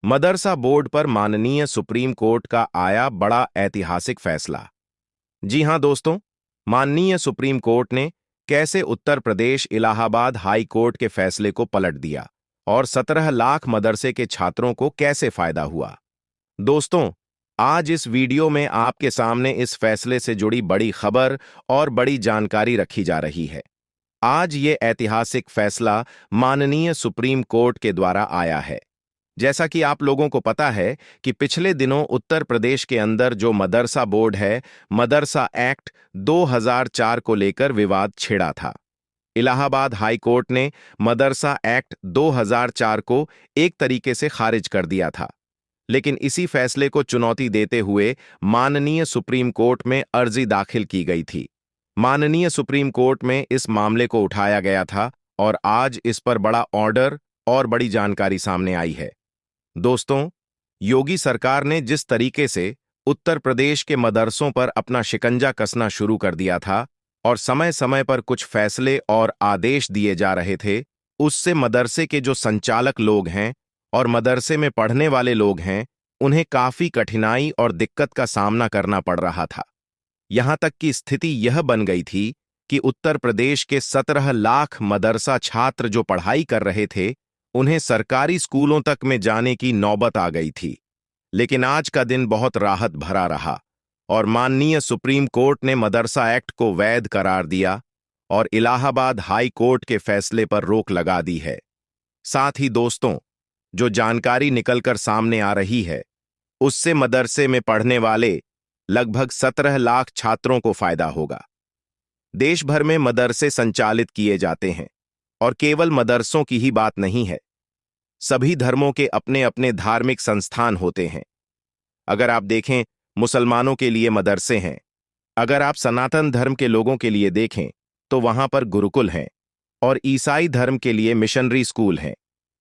मदरसा board पर माननीय supreme court का आया बड़ा ऐतिहासिक फैसला। जी हां दोस्तों, माननीय सुप्रीम कोर्ट ने कैसे उत्तर प्रदेश इलाहाबाद हाई कोर्ट के फैसले को पलट दिया और 17 लाख मदरसे के छात्रों को कैसे फायदा हुआ। दोस्तों, आज इस वीडियो में आपके सामने इस फैसले से जुड़ी बड़ी खबर और बड़ी जानकारी रखी जा रही है। आज ये ऐतिहासिक फैसला माननीय सुप्रीम कोर्ट के द्वारा आया है। जैसा कि आप लोगों को पता है कि पिछले दिनों उत्तर प्रदेश के अंदर जो मदरसा बोर्ड है, मदरसा एक्ट 2004 को लेकर विवाद छिड़ा था। इलाहाबाद हाई कोर्ट ने मदरसा एक्ट 2004 को एक तरीके से खारिज कर दिया था, लेकिन इसी फैसले को चुनौती देते हुए माननीय सुप्रीम कोर्ट में अर्जी दाखिल की गई थी। माननीय सुप्रीम कोर्ट में इस मामले को उठाया गया था और आज इस पर बड़ा ऑर्डर और बड़ी जानकारी सामने आई है। दोस्तों, योगी सरकार ने जिस तरीके से उत्तर प्रदेश के मदरसों पर अपना शिकंजा कसना शुरू कर दिया था और समय समय पर कुछ फैसले और आदेश दिए जा रहे थे, उससे मदरसे के जो संचालक लोग हैं और मदरसे में पढ़ने वाले लोग हैं, उन्हें काफी कठिनाई और दिक्कत का सामना करना पड़ रहा था। यहां तक कि स्थिति यह बन गई थी कि उत्तर प्रदेश के 17 लाख मदरसा छात्र जो पढ़ाई कर रहे थे, उन्हें सरकारी स्कूलों तक में जाने की नौबत आ गई थी। लेकिन आज का दिन बहुत राहत भरा रहा और माननीय सुप्रीम कोर्ट ने मदरसा एक्ट को वैध करार दिया और इलाहाबाद हाई कोर्ट के फैसले पर रोक लगा दी है। साथ ही दोस्तों, जो जानकारी निकलकर सामने आ रही है, उससे मदरसे में पढ़ने वाले लगभग 17 लाख छात्रों को फायदा होगा। देश भर में मदरसे संचालित किए जाते हैं और केवल मदरसों की ही बात नहीं है, सभी धर्मों के अपने अपने धार्मिक संस्थान होते हैं। अगर आप देखें, मुसलमानों के लिए मदरसे हैं। अगर आप सनातन धर्म के लोगों के लिए देखें तो वहां पर गुरुकुल हैं और ईसाई धर्म के लिए मिशनरी स्कूल हैं,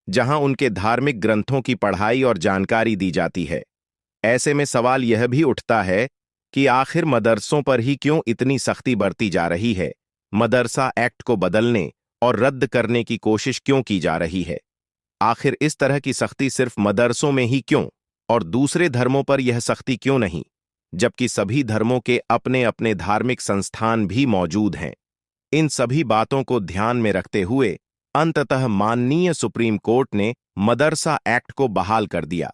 जहां उनके धार्मिक ग्रंथों की पढ़ाई और जानकारी दी जाती है। ऐसे में सवाल यह भी उठता है कि आखिर मदरसों पर ही क्यों इतनी सख्ती बरती जा रही है? मदरसा एक्ट को बदलने और रद्द करने की कोशिश क्यों की जा रही है? आखिर इस तरह की सख्ती सिर्फ मदरसों में ही क्यों और दूसरे धर्मों पर यह सख्ती क्यों नहीं, जबकि सभी धर्मों के अपने अपने धार्मिक संस्थान भी मौजूद हैं? इन सभी बातों को ध्यान में रखते हुए अंततः माननीय सुप्रीम कोर्ट ने मदरसा एक्ट को बहाल कर दिया।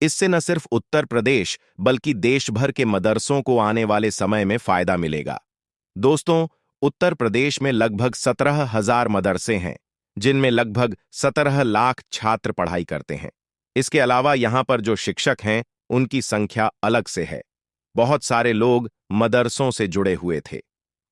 इससे न सिर्फ उत्तर प्रदेश बल्कि देश भर के मदरसों को आने वाले समय में फायदा मिलेगा। दोस्तों, उत्तर प्रदेश में लगभग 17,000 मदरसे हैं, जिनमें लगभग 17 लाख छात्र पढ़ाई करते हैं। इसके अलावा यहां पर जो शिक्षक हैं, उनकी संख्या अलग से है। बहुत सारे लोग मदरसों से जुड़े हुए थे।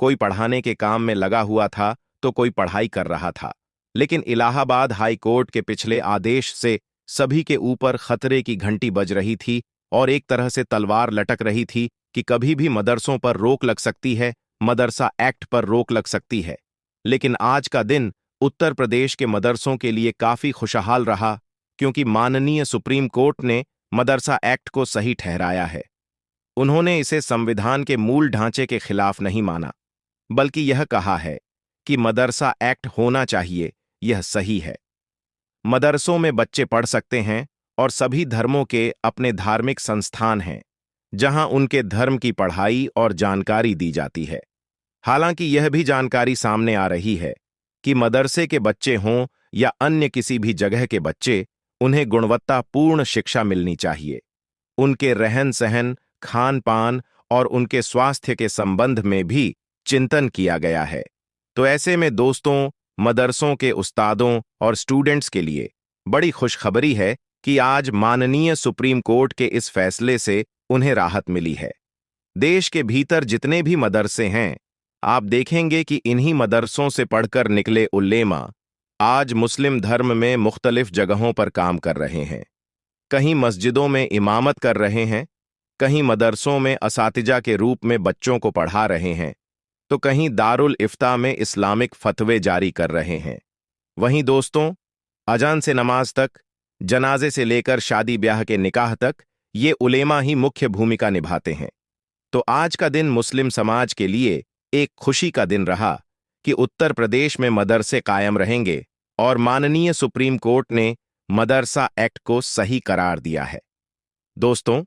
कोई पढ़ाने के काम में लगा हुआ था तो कोई पढ़ाई कर रहा था। लेकिन इलाहाबाद हाई कोर्ट के पिछले आदेश से सभी के ऊपर खतरे की घंटी बज रही थी और एक तरह से तलवार लटक रही थी कि कभी भी मदरसों पर रोक लग सकती है, मदरसा एक्ट पर रोक लग सकती है। लेकिन आज का दिन उत्तर प्रदेश के मदरसों के लिए काफी खुशहाल रहा, क्योंकि माननीय सुप्रीम कोर्ट ने मदरसा एक्ट को सही ठहराया है। उन्होंने इसे संविधान के मूल ढांचे के खिलाफ नहीं माना, बल्कि यह कहा है कि मदरसा एक्ट होना चाहिए, यह सही है। मदरसों में बच्चे पढ़ सकते हैं और सभी धर्मों के अपने धार्मिक संस्थान हैं, जहां उनके धर्म की पढ़ाई और जानकारी दी जाती है। हालांकि यह भी जानकारी सामने आ रही है कि मदरसे के बच्चे हों या अन्य किसी भी जगह के बच्चे, उन्हें गुणवत्तापूर्ण शिक्षा मिलनी चाहिए। उनके रहन सहन, खान पान और उनके स्वास्थ्य के संबंध में भी चिंतन किया गया है। तो ऐसे में दोस्तों, मदरसों के उस्तादों और स्टूडेंट्स के लिए बड़ी खुशखबरी है कि आज माननीय सुप्रीम कोर्ट के इस फैसले से उन्हें राहत मिली है। देश के भीतर जितने भी मदरसे हैं, आप देखेंगे कि इन्हीं मदरसों से पढ़कर निकले उल्लेमा आज मुस्लिम धर्म में मुख्तलिफ जगहों पर काम कर रहे हैं। कहीं मस्जिदों में इमामत कर रहे हैं, कहीं मदरसों में असातिजा के रूप में बच्चों को पढ़ा रहे हैं, तो कहीं दारुल इफ्ता में इस्लामिक फतवे जारी कर रहे हैं। वहीं दोस्तों, अजान से नमाज तक, जनाजे से लेकर शादी ब्याह के निकाह तक ये उलेमा ही मुख्य भूमिका निभाते हैं। तो आज का दिन मुस्लिम समाज के लिए एक खुशी का दिन रहा कि उत्तर प्रदेश में मदरसे कायम रहेंगे और माननीय सुप्रीम कोर्ट ने मदरसा एक्ट को सही करार दिया है। दोस्तों,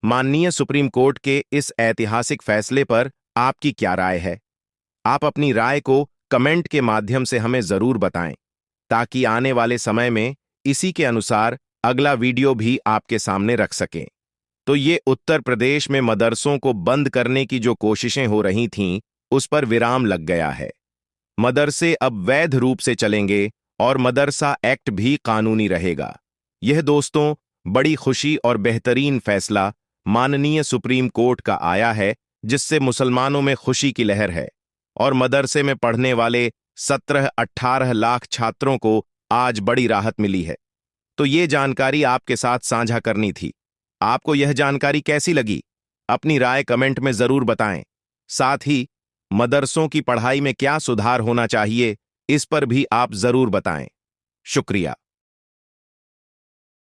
माननीय सुप्रीम कोर्ट के इस ऐतिहासिक फैसले पर आपकी क्या राय है? आप अपनी राय को कमेंट के माध्यम से हमें जरूर बताएं, ताकि आने वाले समय में इसी के अनुसार अगला वीडियो भी आपके सामने रख सकें। तो ये उत्तर प्रदेश में मदरसों को बंद करने की जो कोशिशें हो रही थीं, उस पर विराम लग गया है। मदरसे अब वैध रूप से चलेंगे और मदरसा एक्ट भी कानूनी रहेगा। यह दोस्तों बड़ी खुशी और बेहतरीन फैसला माननीय सुप्रीम कोर्ट का आया है, जिससे मुसलमानों में खुशी की लहर है और मदरसे में पढ़ने वाले 17-18 लाख छात्रों को आज बड़ी राहत मिली है। तो ये जानकारी आपके साथ साझा करनी थी। आपको यह जानकारी कैसी लगी? अपनी राय कमेंट में जरूर बताएं। साथ ही मदरसों की पढ़ाई में क्या सुधार होना चाहिए, इस पर भी आप जरूर बताएं। शुक्रिया।